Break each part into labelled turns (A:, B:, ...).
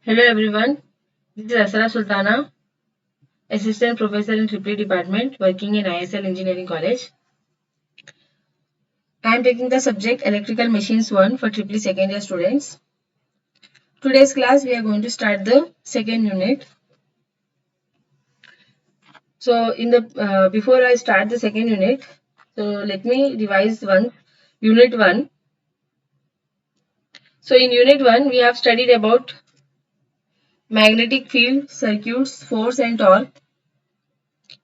A: Hello everyone, this is Asra Sultana, Assistant Professor in Triple Department working in ISL Engineering College. I am taking the subject Electrical Machines 1 for Triple second year students. Today's class we are going to start the second unit. So in the before I start the second unit, so let me revise unit 1. So in unit 1 we have studied about magnetic field, circuits, force and torque.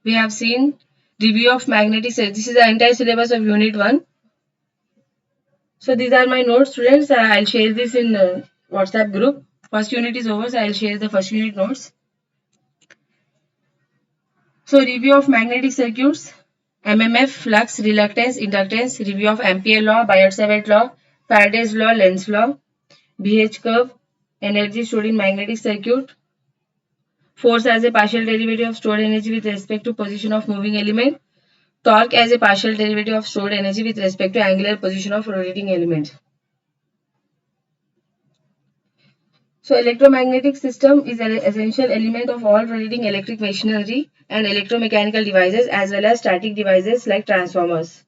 A: We have seen review of magnetic. This is the entire syllabus of unit 1. So these are my notes, students. I'll share this in WhatsApp group. First unit is over, so I'll share the first unit notes. So review of magnetic circuits, MMF, flux, reluctance, inductance, review of Ampere law, Biot-Savart law, Faraday's law, Lenz law, BH curve, energy stored in magnetic circuit, force as a partial derivative of stored energy with respect to position of moving element, torque as a partial derivative of stored energy with respect to angular position of rotating element. So electromagnetic system is an essential element of all rotating electric machinery and electromechanical devices as well as static devices like transformers.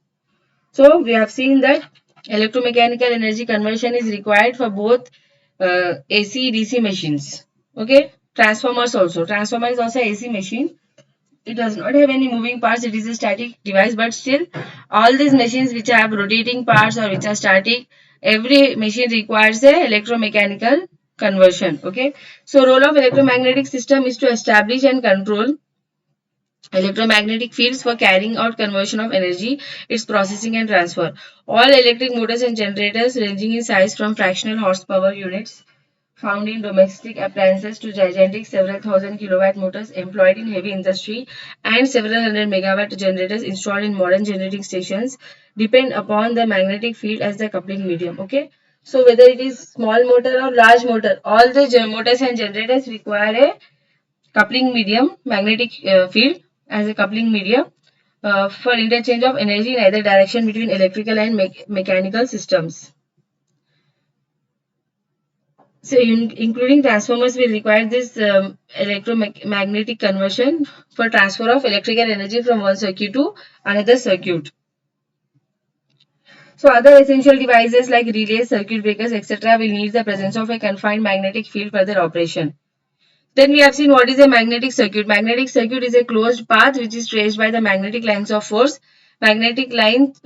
A: So we have seen that electromechanical energy conversion is required for both AC DC machines. Okay, transformers also. Transformer is also AC machine. It does not have any moving parts. It is a static device, but still all these machines which have rotating parts or which are static, every machine requires a electromechanical conversion. Okay, so role of electromagnetic system is to establish and control electromagnetic fields for carrying out conversion of energy, its processing and transfer. All electric motors and generators ranging in size from fractional horsepower units found in domestic appliances to gigantic several thousand kilowatt motors employed in heavy industry and several hundred megawatt generators installed in modern generating stations depend upon the magnetic field as the coupling medium. Okay, so whether it is small motor or large motor, all the motors and generators require a coupling medium, magnetic field as a coupling medium for interchange of energy in either direction between electrical and mechanical systems. So including transformers will require this electromagnetic conversion for transfer of electrical energy from one circuit to another circuit. So other essential devices like relays, circuit breakers, etc. will need the presence of a confined magnetic field for their operation. Then we have seen what is a magnetic circuit. Magnetic circuit is a closed path which is traced by the magnetic lines of force. Magnetic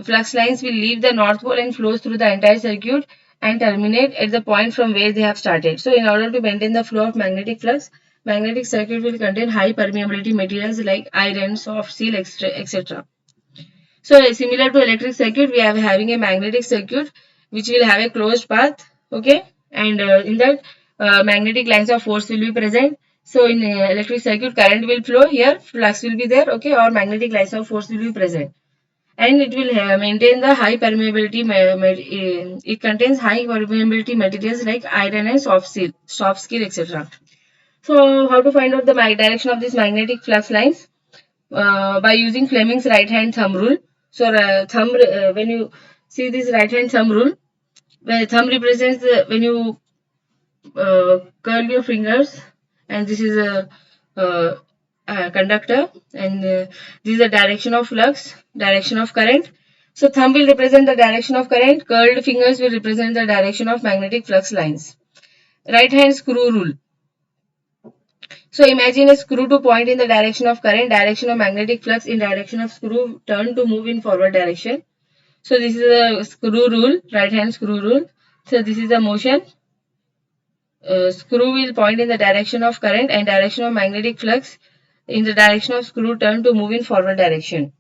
A: flux lines will leave the north pole and flows through the entire circuit and terminate at the point from where they have started. So in order to maintain the flow of magnetic flux, magnetic circuit will contain high permeability materials like iron, soft steel, etc. So similar to electric circuit, we are having a magnetic circuit which will have a closed path. Okay, and in that magnetic lines of force will be present. So in electric circuit, current will flow here, flux will be there. Okay, or magnetic lines of force will be present, and it will maintain the high permeability. It contains high permeability materials like iron and soft steel, etc. So how to find out the direction of these magnetic flux lines? By using Fleming's right hand thumb rule. So when you see this right hand thumb rule, where thumb represents when you curl your fingers, and this is a conductor, and this is the direction of flux, direction of current. So thumb will represent the direction of current, curled fingers will represent the direction of magnetic flux lines. Right hand screw rule. So imagine a screw to point in the direction of current, direction of magnetic flux in direction of screw turn to move in forward direction. So this is a screw rule, right hand screw rule. So this is the motion. Screw will point in the direction of current and direction of magnetic flux in the direction of screw turn to move in forward direction.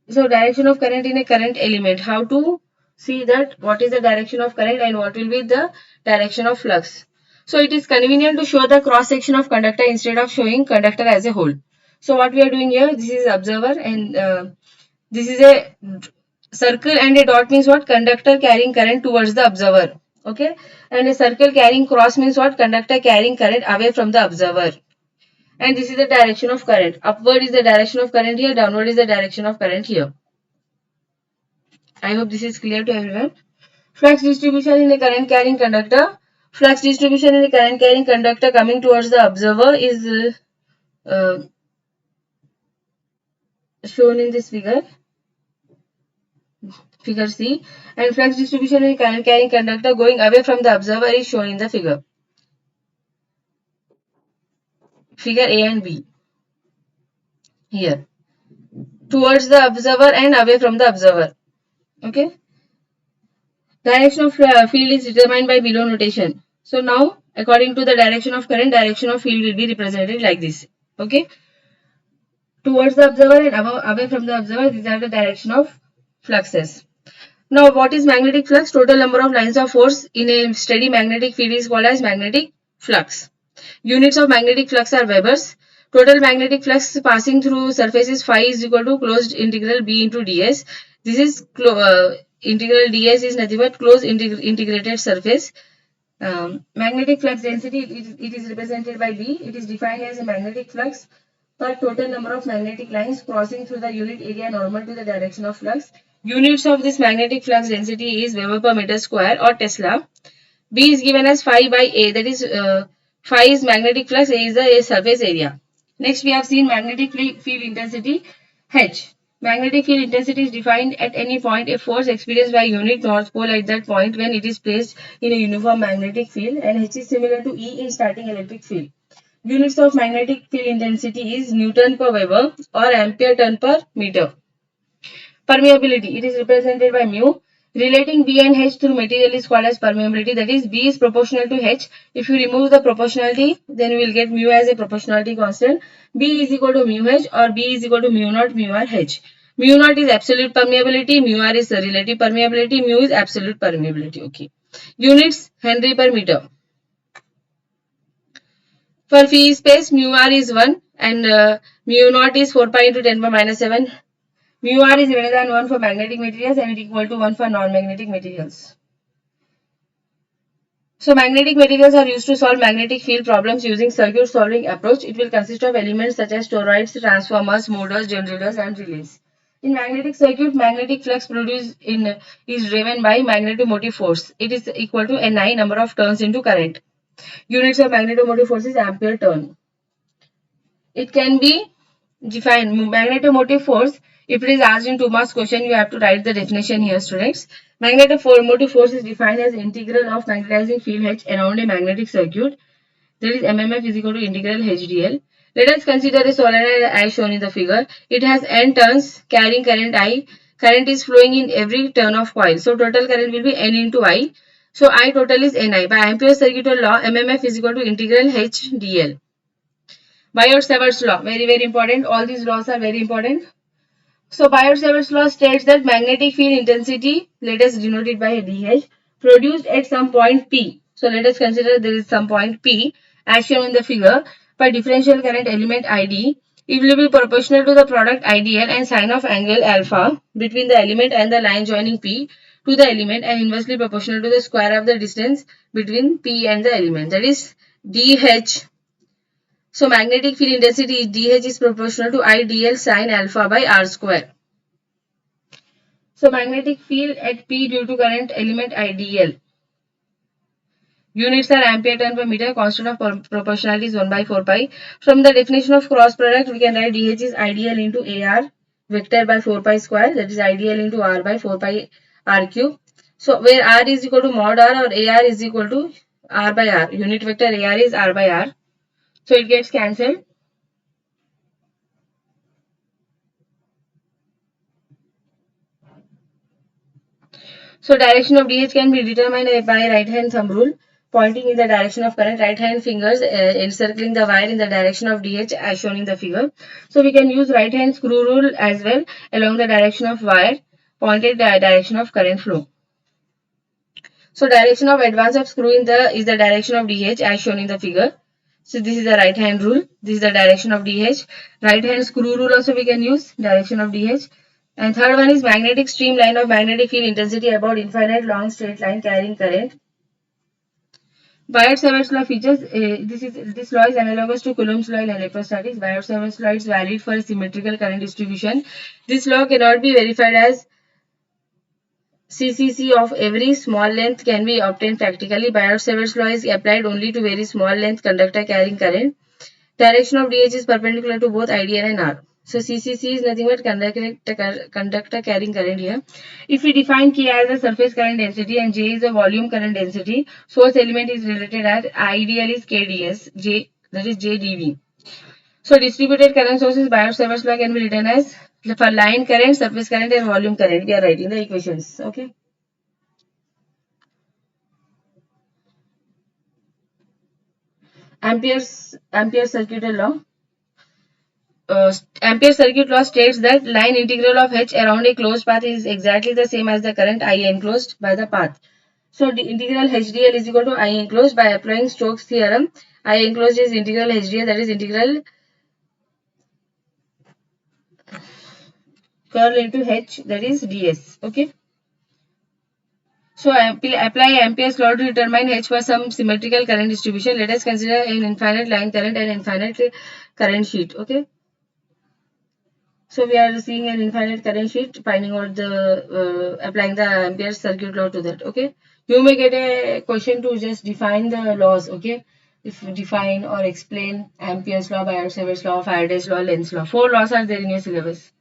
A: So direction of current in a current element. How to see that what is the direction of current and what will be the direction of flux. So it is convenient to show the cross section of conductor instead of showing conductor as a whole. So what we are doing here, this is observer and this is a circle and a dot means what? Conductor carrying current towards the observer. Okay. And a circle carrying cross means what? Conductor carrying current away from the observer. And this is the direction of current. Upward is the direction of current here, downward is the direction of current here. I hope this is clear to everyone. Flux distribution in a current carrying conductor. Flux distribution in the current carrying conductor coming towards the observer is uh, shown in this figure, figure C, and flux distribution in the current carrying conductor going away from the observer is shown in the figure, figure A and B here, towards the observer and away from the observer. Okay. Direction of field is determined by below notation. So now, according to the direction of current, direction of field will be represented like this. Okay. Towards the observer and away from the observer, these are the direction of fluxes. Now, what is magnetic flux? Total number of lines of force in a steady magnetic field is called as magnetic flux. Units of magnetic flux are Webers. Total magnetic flux passing through surface is phi is equal to closed integral B into ds. This is integral ds is nothing but closed integrated surface. Magnetic flux density, it is represented by B. It is defined as a magnetic flux per total number of magnetic lines crossing through the unit area normal to the direction of flux. Units of this magnetic flux density is Weber per meter square or Tesla. B is given as phi by A, that is phi is magnetic flux, A is the surface area. Next we have seen magnetic field intensity H. Magnetic field intensity is defined at any point a force experienced by unit north pole at that point when it is placed in a uniform magnetic field, and H is similar to E in starting electric field. Units of magnetic field intensity is Newton per Weber or ampere turn per meter. Permeability, it is represented by mu. Relating B and H through material is called as permeability, that is B is proportional to H. If you remove the proportionality, then we will get mu as a proportionality constant. B is equal to mu H or B is equal to mu naught mu R H. Mu naught is absolute permeability, mu R is relative permeability, mu is absolute permeability. Okay. Units Henry per meter. For free space, mu R is 1 and mu naught is 4 pi into 10 power minus 7. Mu R is greater than 1 for magnetic materials and it equal to 1 for non-magnetic materials. So magnetic materials are used to solve magnetic field problems using circuit solving approach. It will consist of elements such as toroids, transformers, motors, generators and relays. In magnetic circuit, magnetic flux produced is driven by magnetomotive force. It is equal to Ni, number of turns into current. Units of magnetomotive force is ampere turn. It can be defined magnetomotive force. If it is asked in 2 marks question, you have to write the definition here, students. Magnetomotive force is defined as integral of magnetizing field H around a magnetic circuit. That is MMF is equal to integral HDL. Let us consider a solenoid as shown in the figure. It has N turns carrying current I. Current is flowing in every turn of coil. So total current will be N into I. So I total is Ni. By Ampere's circuit law, MMF is equal to integral HDL. Biot-Savart's law, very important. All these laws are very important. So Biot-Savart's law states that magnetic field intensity, let us denote it by dH, produced at some point P. So let us consider there is some point P as shown in the figure by differential current element ID. It will be proportional to the product IDL and sine of angle alpha between the element and the line joining P to the element, and inversely proportional to the square of the distance between P and the element, that is dH. So magnetic field intensity dH is proportional to IDL sine alpha by R square. So magnetic field at P due to current element IDL. Units are ampere turn per meter. Constant of proportionality is 1 by 4 pi. From the definition of cross product, we can write dH is IDL into AR vector by 4 pi square. That is IDL into R by 4 pi R cube. So where R is equal to mod R or AR is equal to R by R. Unit vector AR is R by R. So it gets cancelled. So direction of dH can be determined by right hand thumb rule. Pointing in the direction of current, right hand fingers encircling the wire in the direction of dH as shown in the figure. So we can use right hand screw rule as well along the direction of wire, pointed direction of current flow. So direction of advance of screw is the direction of dH as shown in the figure. So this is the right hand rule. This is the direction of dH. Right hand screw rule also we can use direction of dH. And third one is magnetic streamline of magnetic field intensity about infinite long straight line carrying current. Biot-Savart's law features this law is analogous to Coulomb's law in electrostatics. Biot-Savart's law is valid for a symmetrical current distribution. This law cannot be verified as CCC of every small length can be obtained practically. Biot-Savart's law is applied only to very small length conductor carrying current. Direction of DH is perpendicular to both IDL and R. So CCC is nothing but conductor carrying current here. If we define K as a surface current density and J is a volume current density, source element is related as IDL is KDS, J that is JDV. So distributed current sources Biot-Savart's law can be written as for line current, surface current and volume current. We are writing the equations. Okay. Ampere circuit law. Ampere circuit law states that line integral of H around a closed path is exactly the same as the current I enclosed by the path. So the integral HDL is equal to I enclosed. By applying Stokes theorem, I enclosed is integral HDL, that is integral curl into H, that is ds. Okay. So apply Ampere's law to determine H for some symmetrical current distribution. Let us consider an infinite line current and infinite current sheet. Okay. So we are seeing an infinite current sheet, finding out the applying the Ampere circuit law to that. Okay. You may get a question to just define the laws. Okay. If you define or explain Ampere's law, Biot-Savart's law, Faraday's law, Lenz's law. 4 laws are there in your syllabus.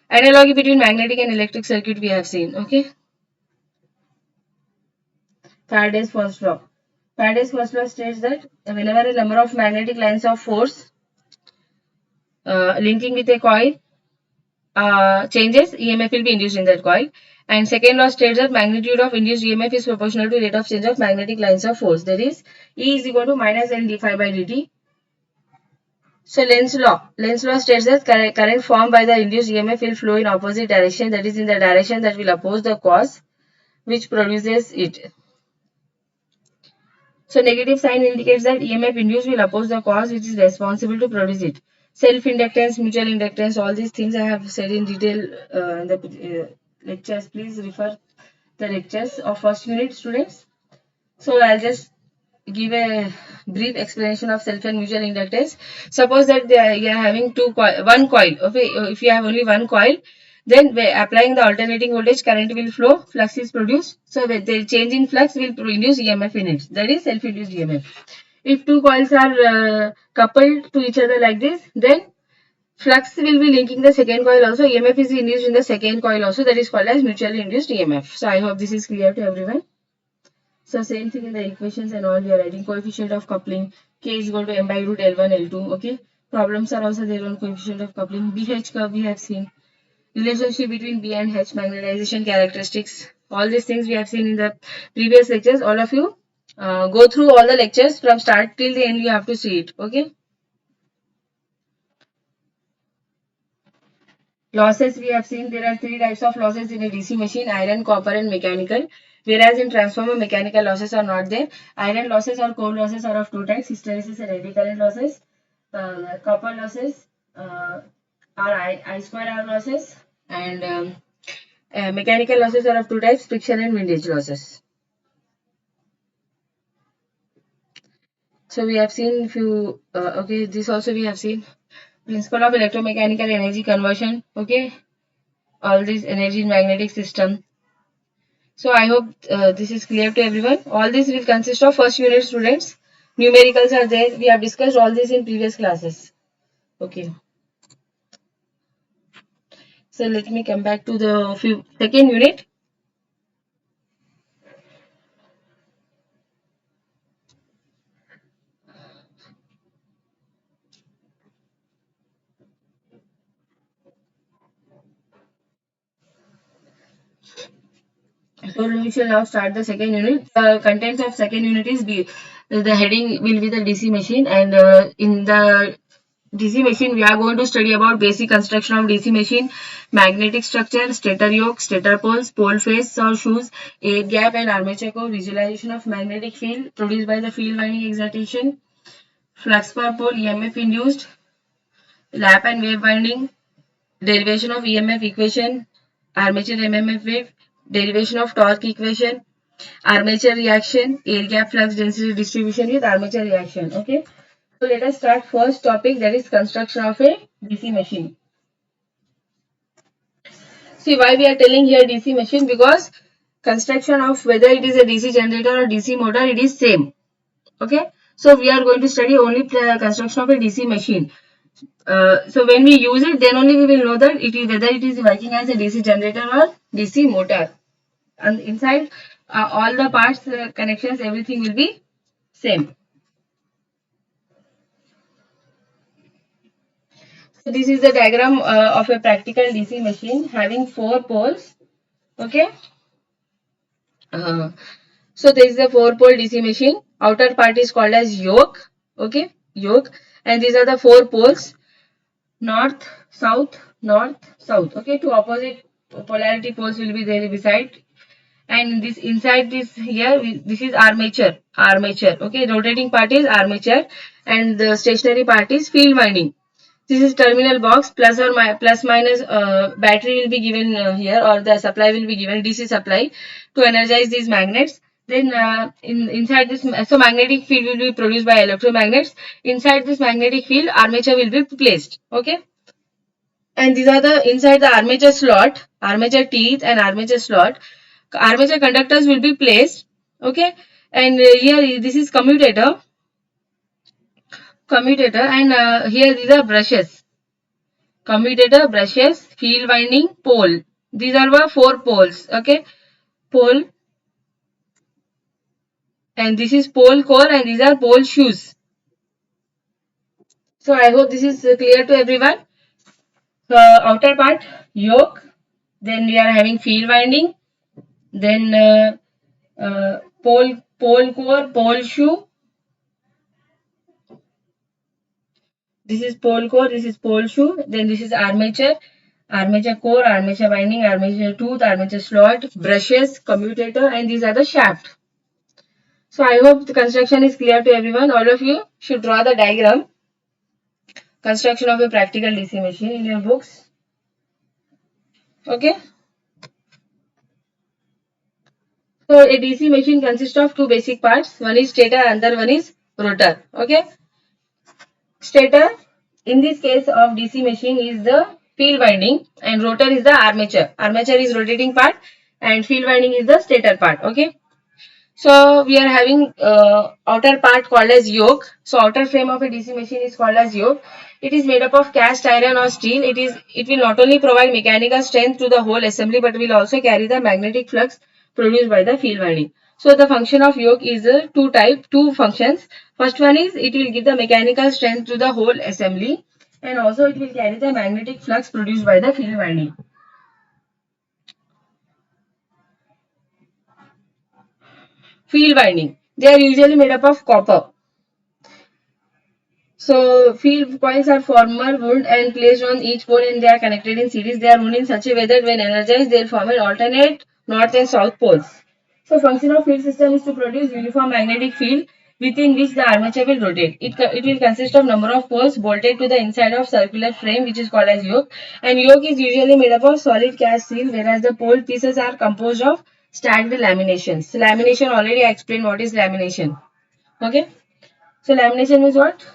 A: Analogy between magnetic and electric circuit we have seen. Okay. Faraday's first law. Faraday's first law states that whenever a number of magnetic lines of force linking with a coil changes, EMF will be induced in that coil. And second law states that magnitude of induced EMF is proportional to rate of change of magnetic lines of force. That is, E is equal to minus N d phi by dt. So Lenz's law states that current formed by the induced EMF will flow in opposite direction, that is in the direction that will oppose the cause which produces it. So negative sign indicates that EMF induced will oppose the cause which is responsible to produce it. Self-inductance, mutual inductance, all these things I have said in detail in the lectures. Please refer the lectures of first unit, students. So I'll just give a brief explanation of self and mutual inductance. Suppose that you are having one coil. Okay, if you have only one coil, then applying the alternating voltage, current will flow, flux is produced. So the change in flux will produce EMF in it. That is self-induced EMF. If two coils are coupled to each other like this, then flux will be linking the second coil also. EMF is induced in the second coil also. That is called as mutually induced EMF. So I hope this is clear to everyone. So same thing in the equations and all we are writing coefficient of coupling. K is equal to m by root L1 L2. Okay. Problems are also there on coefficient of coupling. BH curve we have seen. Relationship between B and H, magnetization characteristics. All these things we have seen in the previous lectures. All of you go through all the lectures from start till the end. You have to see it. Okay. Losses we have seen there are 3 types of losses in a DC machine: iron, copper and mechanical. Whereas in transformer mechanical losses are not there. Iron losses or core losses are of 2 types: hysteresis and eddy current losses. Copper losses are I square R losses, and mechanical losses are of 2 types: friction and windage losses. So we have seen few okay, this also we have seen principle of electromechanical energy conversion. Okay, all this energy in magnetic system. So I hope this is clear to everyone. All this will consist of first unit students. Numericals are there. We have discussed all this in previous classes. Okay. So let me come back to the second unit. So we shall now start the second unit. The contents of second unit is the heading will be the DC machine, and in the DC machine we are going to study about basic construction of DC machine, magnetic structure, stator yoke, stator poles, pole face or shoes, air gap and armature core, visualization of magnetic field produced by the field winding excitation, flux per pole, EMF induced, lap and wave winding, derivation of EMF equation, armature MMF wave, derivation of torque equation, armature reaction, air gap flux density distribution with armature reaction. Okay. So let us start first topic, that is construction of a DC machine. See why we are telling here DC machine, because construction of whether it is a DC generator or DC motor, it is same. Okay, so we are going to study only the construction of a DC machine. So when we use it, then only we will know that it is whether it is working as a DC generator or DC motor. And inside all the parts, connections, everything will be same. So this is the diagram of a practical DC machine having 4 poles. Okay. Uh, so this is a 4-pole DC machine. Outer part is called as yoke. Okay, yoke, and these are the 4 poles: north, south, north, south. Okay, two opposite polarity poles will be there beside. And this inside this here, this is armature. Armature. Okay, rotating part is armature, and the stationary part is field winding. This is terminal box, plus minus battery will be given here, or the supply will be given, DC supply, to energize these magnets. Then inside this, so magnetic field will be produced by electromagnets. Inside this magnetic field, armature will be placed. Okay, and these are the inside the armature slot, armature teeth and armature slot. Armature conductors will be placed. Okay, and here this is commutator, and here these are brushes. Commutator, brushes, field winding, pole. These are the 4 poles. Okay, pole, and this is pole core, and these are pole shoes. So I hope this is clear to everyone. Outer part, yoke. Then we are having field winding. Then pole core, pole shoe. This is pole core. This is pole shoe. Then this is armature. Armature core, armature winding, armature tooth, armature slot, brushes, commutator, and these are the shaft. So I hope the construction is clear to everyone. All of you should draw the diagram. Construction of a practical DC machine in your books. Okay. So a DC machine consists of 2 basic parts. One is stator, another one is rotor. Okay. Stator, in this case of DC machine, is the field winding, and rotor is the armature. Armature is rotating part, and field winding is the stator part. Okay. So we are having outer part called as yoke. So outer frame of a DC machine is called as yoke. It is made up of cast iron or steel. It will not only provide mechanical strength to the whole assembly, but will also carry the magnetic flux produced by the field winding. So the function of yoke is two functions. First one is it will give the mechanical strength to the whole assembly, and also it will carry the magnetic flux produced by the field winding. Field winding. They are usually made up of copper. So field coils are former wound and placed on each pole, and they are connected in series. They are wound in such a way that when energized, they will form an alternate north and south poles. So function of field system is to produce uniform magnetic field within which the armature will rotate. It will consist of number of poles bolted to the inside of circular frame, which is called as yoke. And yoke is usually made up of solid cast steel, whereas the pole pieces are composed of stacked laminations. So lamination, already I explained what is lamination. Okay. So lamination is what?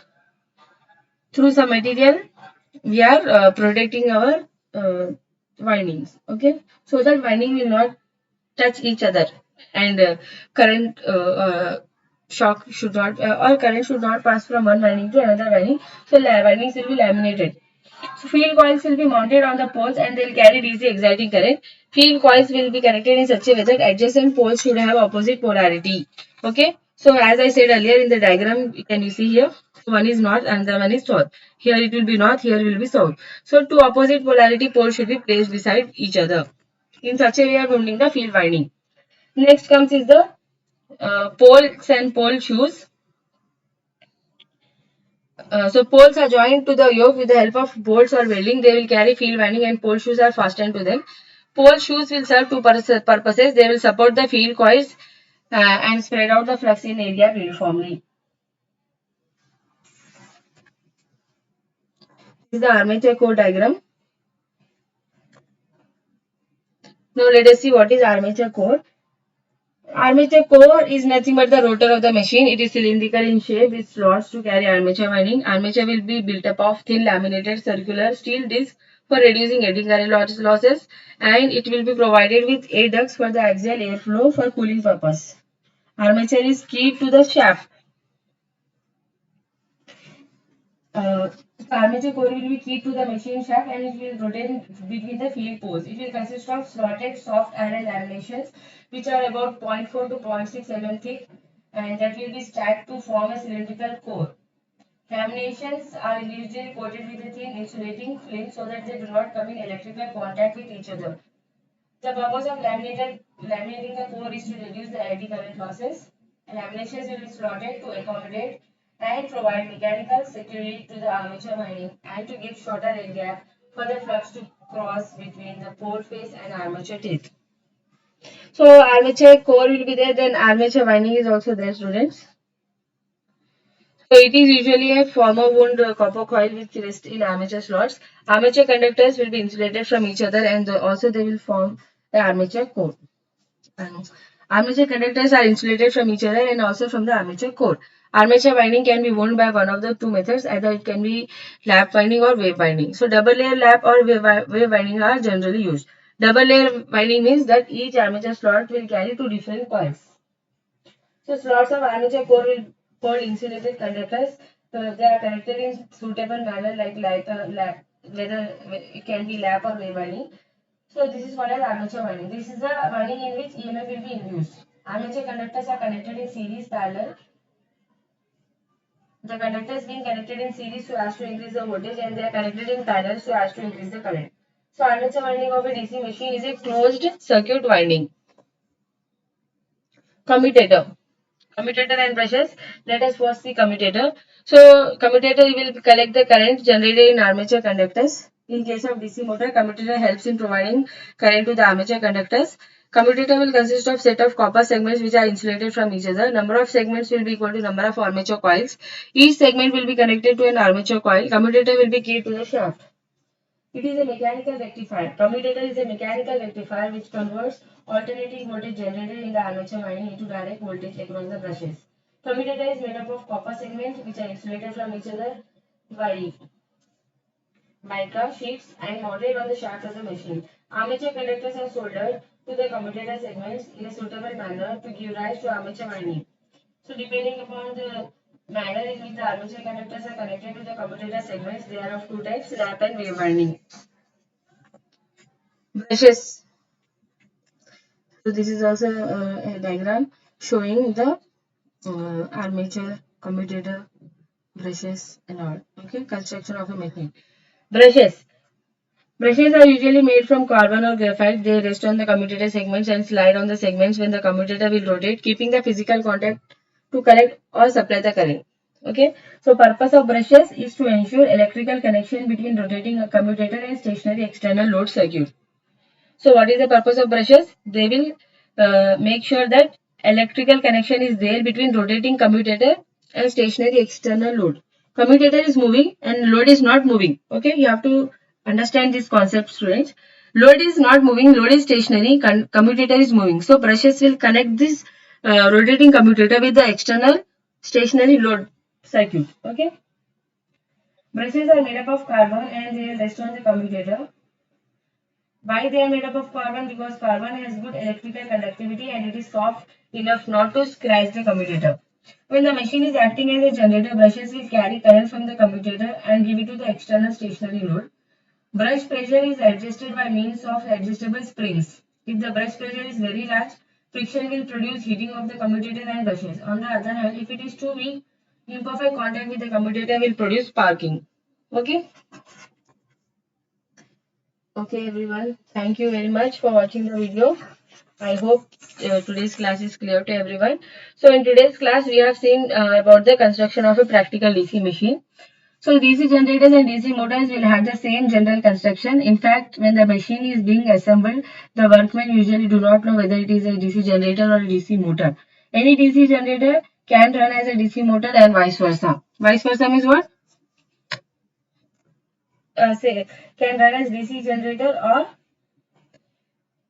A: Through some material we are protecting our windings. Okay, so that winding will not touch each other, and current shock should not or current should not pass from one winding to another winding. So windings will be laminated. So field coils will be mounted on the poles, and they will carry DC exciting current. Field coils will be connected in such a way that adjacent poles should have opposite polarity. Okay. So as I said earlier in the diagram, can you see here? One is north and the one is south. Here it will be north, here will be south. So two opposite polarity poles should be placed beside each other. In such a way, we are building the field winding. Next comes is the poles and pole shoes. So poles are joined to the yoke with the help of bolts or welding. They will carry field winding, and pole shoes are fastened to them. Pole shoes will serve two purposes. They will support the field coils and spread out the flux in area uniformly. This is the armature core diagram. Now let us see what is armature core. Armature core is nothing but the rotor of the machine. It is cylindrical in shape with slots to carry armature winding. Armature will be built up of thin laminated circular steel disc for reducing eddy current losses, and it will be provided with air ducts for the axial airflow for cooling purpose. Armature is keyed to the shaft. Uh, Armature core will be keyed to the machine shaft and it will rotate between the field poles. It will consist of slotted soft iron laminations which are about 0.4 to 0.6 mm thick and that will be stacked to form a cylindrical core. Laminations are usually coated with a thin insulating film so that they do not come in electrical contact with each other. The purpose of laminating the core is to reduce the eddy current losses. Laminations will be slotted to accommodate and provide mechanical security to the armature winding and to give shorter air gap for the flux to cross between the pole face and armature teeth. So armature core will be there, then armature winding is also there, students. So it is usually a former wound copper coil with rest in armature slots. Armature conductors will be insulated from each other and also they will form the armature core. Armature conductors are insulated from each other and also from the armature core. Armature winding can be wound by one of the two methods, either it can be lap winding or wave winding. So double layer lap or wave winding are generally used. Double layer winding means that each armature slot will carry two different coils. So slots of armature core will hold insulated conductors. They are connected in suitable manner like lap, whether it can be lap or wave winding. So this is called as armature winding. This is the winding in which EMF will be induced. Armature conductors are connected in series parallel. The conductors being connected in series so as to increase the voltage and they are connected in parallel so as to increase the current. So armature winding of a DC machine is a closed circuit winding. Commutator. Commutator and brushes. Let us first see commutator. So commutator will collect the current generated in armature conductors. In case of DC motor, commutator helps in providing current to the armature conductors. Commutator will consist of set of copper segments which are insulated from each other. Number of segments will be equal to number of armature coils. Each segment will be connected to an armature coil. Commutator will be keyed to the shaft. It is a mechanical rectifier. Commutator is a mechanical rectifier which converts alternating voltage generated in the armature winding into direct voltage across the brushes. Commutator is made up of copper segments which are insulated from each other by mica sheets and mounted on the shaft of the machine. Armature conductors are soldered to the commutator segments in a suitable manner to give rise to armature winding. So depending upon the manner in which the armature conductors are connected to the commutator segments, they are of two types, lap and wave winding. Brushes. So this is also a diagram showing the armature, commutator, brushes and all. Okay, construction of a machine. Brushes. Brushes are usually made from carbon or graphite. They rest on the commutator segments and slide on the segments when the commutator will rotate, keeping the physical contact to collect or supply the current. Okay, so purpose of brushes is to ensure electrical connection between rotating a commutator and stationary external load circuit. So what is the purpose of brushes? They will make sure that electrical connection is there between rotating commutator and stationary external load. Commutator is moving and load is not moving. Okay, you have to understand this concept, students. Load is not moving, load is stationary, commutator is moving. So brushes will connect this rotating commutator with the external stationary load circuit. Okay. Brushes are made up of carbon and they rest on the commutator. Why they are made up of carbon? Because carbon has good electrical conductivity and it is soft enough not to scratch the commutator. When the machine is acting as a generator, brushes will carry current from the commutator and give it to the external stationary load. Brush pressure is adjusted by means of adjustable springs. If the brush pressure is very large, friction will produce heating of the commutator and brushes. On the other hand, if it is too weak, imperfect contact with the commutator will produce sparking. Okay. Okay everyone, thank you very much for watching the video. I hope today's class is clear to everyone. So in today's class we have seen about the construction of a practical DC machine. So DC generators and DC motors will have the same general construction. In fact, when the machine is being assembled, the workmen usually do not know whether it is a DC generator or a DC motor. Any DC generator can run as a DC motor and vice versa. Vice versa means what? Say can run as DC generator or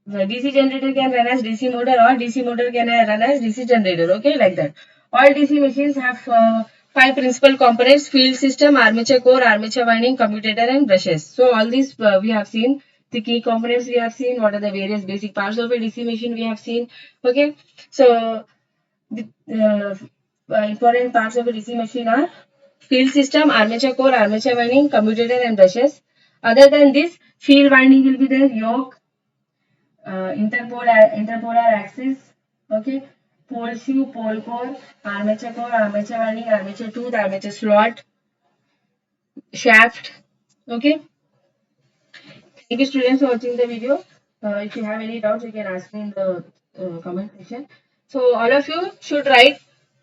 A: the DC generator can run as DC motor or DC motor can run as DC generator. Okay, like that. All DC machines have 5 principal components: field system, armature core, armature winding, commutator and brushes. So all these we have seen. The key components we have seen. What are the various basic parts of a DC machine we have seen. Okay. So the important parts of a DC machine are field system, armature core, armature winding, commutator and brushes. Other than this, field winding will be there, yoke, interpolar axis, okay, pole shoe, pole core, armature winding, armature tooth, armature slot, shaft. Okay. Thank you students for watching the video. If you have any doubts, you can ask me in the comment section. So all of you should write.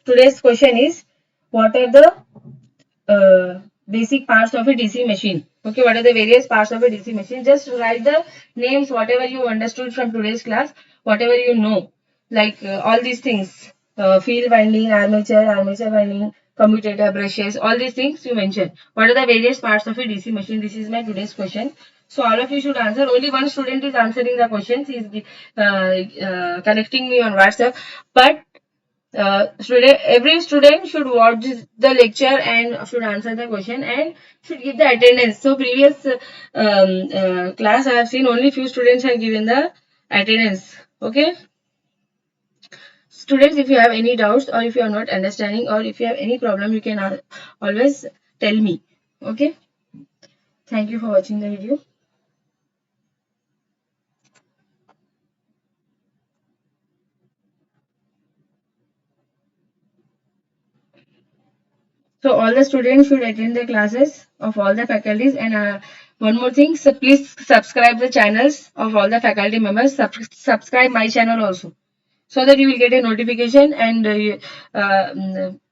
A: Today's question is, what are the basic parts of a DC machine? Okay, what are the various parts of a DC machine? Just write the names, whatever you understood from today's class, whatever you know, like all these things, field winding, armature winding, commutator, brushes, all these things you mentioned. What are the various parts of a DC machine? This is my today's question. So all of you should answer. Only one student is answering the questions. He is connecting me on WhatsApp. But every student should watch the lecture and should answer the question and should give the attendance. So previous class I have seen only few students have given the attendance. Okay. Students, if you have any doubts or if you are not understanding or if you have any problem, you can always tell me. Okay. Thank you for watching the video. So all the students should attend the classes of all the faculties. And one more thing, so please subscribe the channels of all the faculty members. Subscribe my channel also, so that you will get a notification. And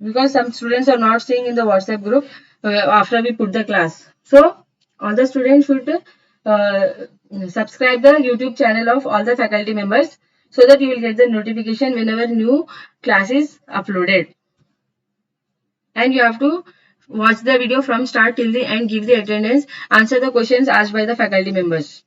A: because some students are not seeing in the WhatsApp group after we put the class, so all the students should subscribe the YouTube channel of all the faculty members, so that you will get the notification whenever new class is uploaded. And you have to watch the video from start till the end, give the attendance, answer the questions asked by the faculty members.